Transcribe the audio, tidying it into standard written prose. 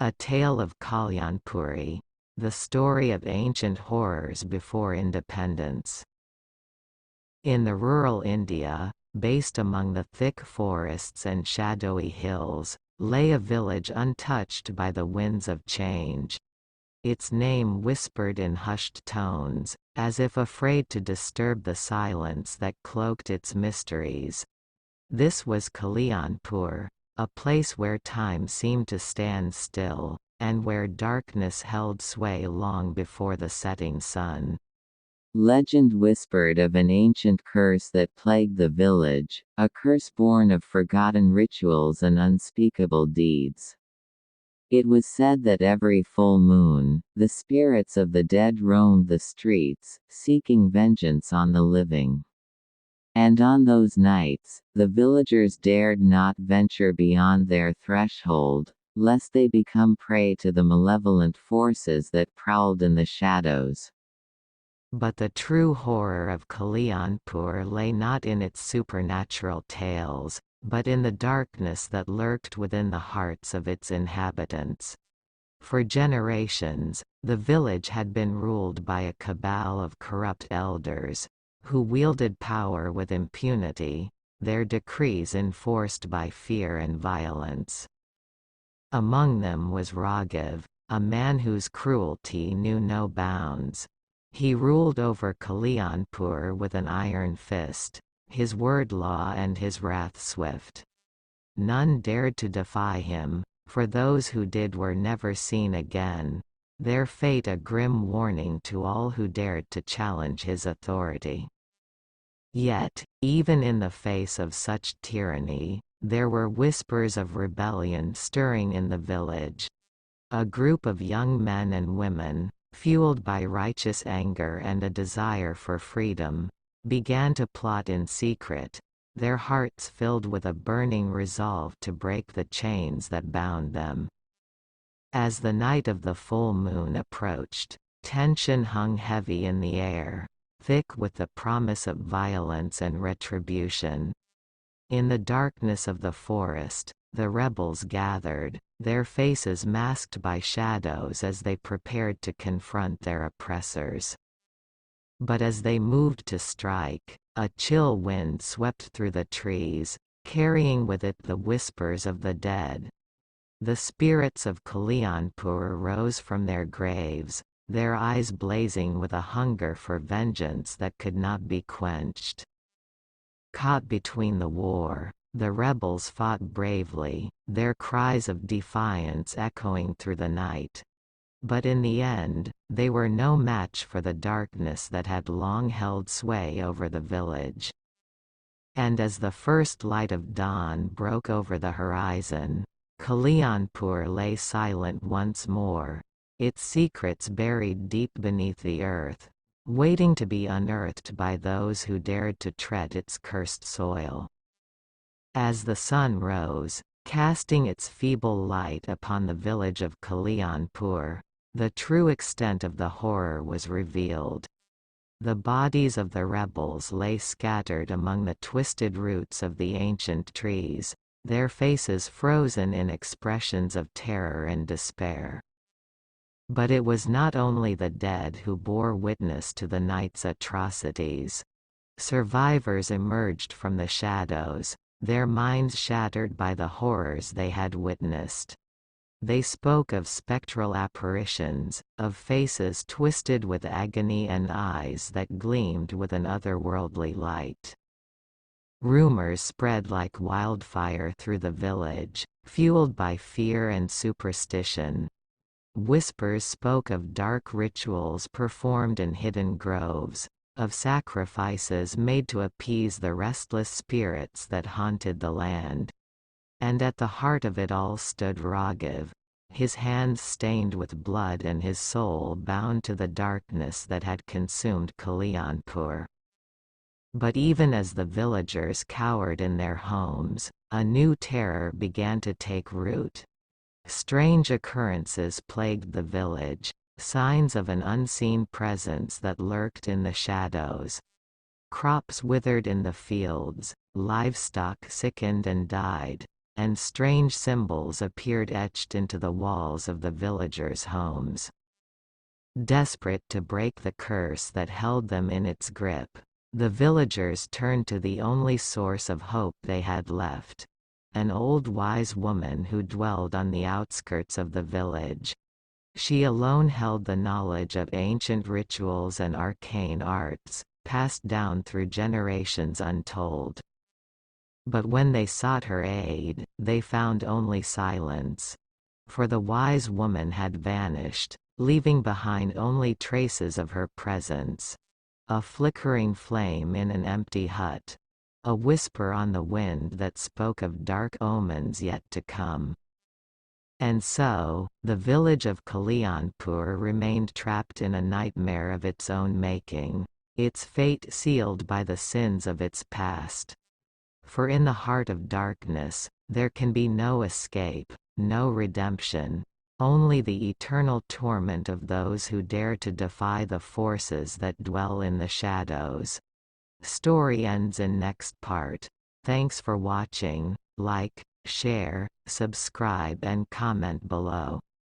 A Tale of Kalyanpuri, the story of ancient horrors before independence. In the rural India, based among the thick forests and shadowy hills, lay a village untouched by the winds of change. Its name whispered in hushed tones, as if afraid to disturb the silence that cloaked its mysteries. This was Kalyanpur, a place where time seemed to stand still, and where darkness held sway long before the setting sun. Legend whispered of an ancient curse that plagued the village, a curse born of forgotten rituals and unspeakable deeds. It was said that every full moon, the spirits of the dead roamed the streets, seeking vengeance on the living. And on those nights, the villagers dared not venture beyond their threshold, lest they become prey to the malevolent forces that prowled in the shadows. But the true horror of Kalyanpur lay not in its supernatural tales, but in the darkness that lurked within the hearts of its inhabitants. For generations, the village had been ruled by a cabal of corrupt elders, who wielded power with impunity, their decrees enforced by fear and violence. Among them was Raghav, a man whose cruelty knew no bounds. He ruled over Kalyanpur with an iron fist, his word law and his wrath swift. None dared to defy him, for those who did were never seen again, their fate a grim warning to all who dared to challenge his authority. Yet, even in the face of such tyranny, there were whispers of rebellion stirring in the village. A group of young men and women, fueled by righteous anger and a desire for freedom, began to plot in secret, their hearts filled with a burning resolve to break the chains that bound them. As the night of the full moon approached, tension hung heavy in the air, thick with the promise of violence and retribution. In the darkness of the forest, the rebels gathered, their faces masked by shadows as they prepared to confront their oppressors. But as they moved to strike, a chill wind swept through the trees, carrying with it the whispers of the dead. The spirits of Kalyanpur rose from their graves, their eyes blazing with a hunger for vengeance that could not be quenched. Caught between the war, the rebels fought bravely, their cries of defiance echoing through the night. But in the end, they were no match for the darkness that had long held sway over the village. And as the first light of dawn broke over the horizon, Kalyanpur lay silent once more, its secrets buried deep beneath the earth, waiting to be unearthed by those who dared to tread its cursed soil. As the sun rose, casting its feeble light upon the village of Kalyanpur, the true extent of the horror was revealed. The bodies of the rebels lay scattered among the twisted roots of the ancient trees, their faces frozen in expressions of terror and despair. But it was not only the dead who bore witness to the night's atrocities. Survivors emerged from the shadows, their minds shattered by the horrors they had witnessed. They spoke of spectral apparitions, of faces twisted with agony and eyes that gleamed with an otherworldly light. Rumors spread like wildfire through the village, fueled by fear and superstition. Whispers spoke of dark rituals performed in hidden groves, of sacrifices made to appease the restless spirits that haunted the land. And at the heart of it all stood Raghav, his hands stained with blood and his soul bound to the darkness that had consumed Kalyanpur. But even as the villagers cowered in their homes, a new terror began to take root. Strange occurrences plagued the village, signs of an unseen presence that lurked in the shadows. Crops withered in the fields, livestock sickened and died, and strange symbols appeared etched into the walls of the villagers' homes. Desperate to break the curse that held them in its grip, the villagers turned to the only source of hope they had left, an old wise woman who dwelled on the outskirts of the village. She alone held the knowledge of ancient rituals and arcane arts, passed down through generations untold. But when they sought her aid, they found only silence. For the wise woman had vanished, leaving behind only traces of her presence. A flickering flame in an empty hut. A whisper on the wind that spoke of dark omens yet to come. And so, the village of Kalyanpur remained trapped in a nightmare of its own making, its fate sealed by the sins of its past. For in the heart of darkness, there can be no escape, no redemption, only the eternal torment of those who dare to defy the forces that dwell in the shadows. Story ends in next part. Thanks for watching. Like, share, subscribe and comment below.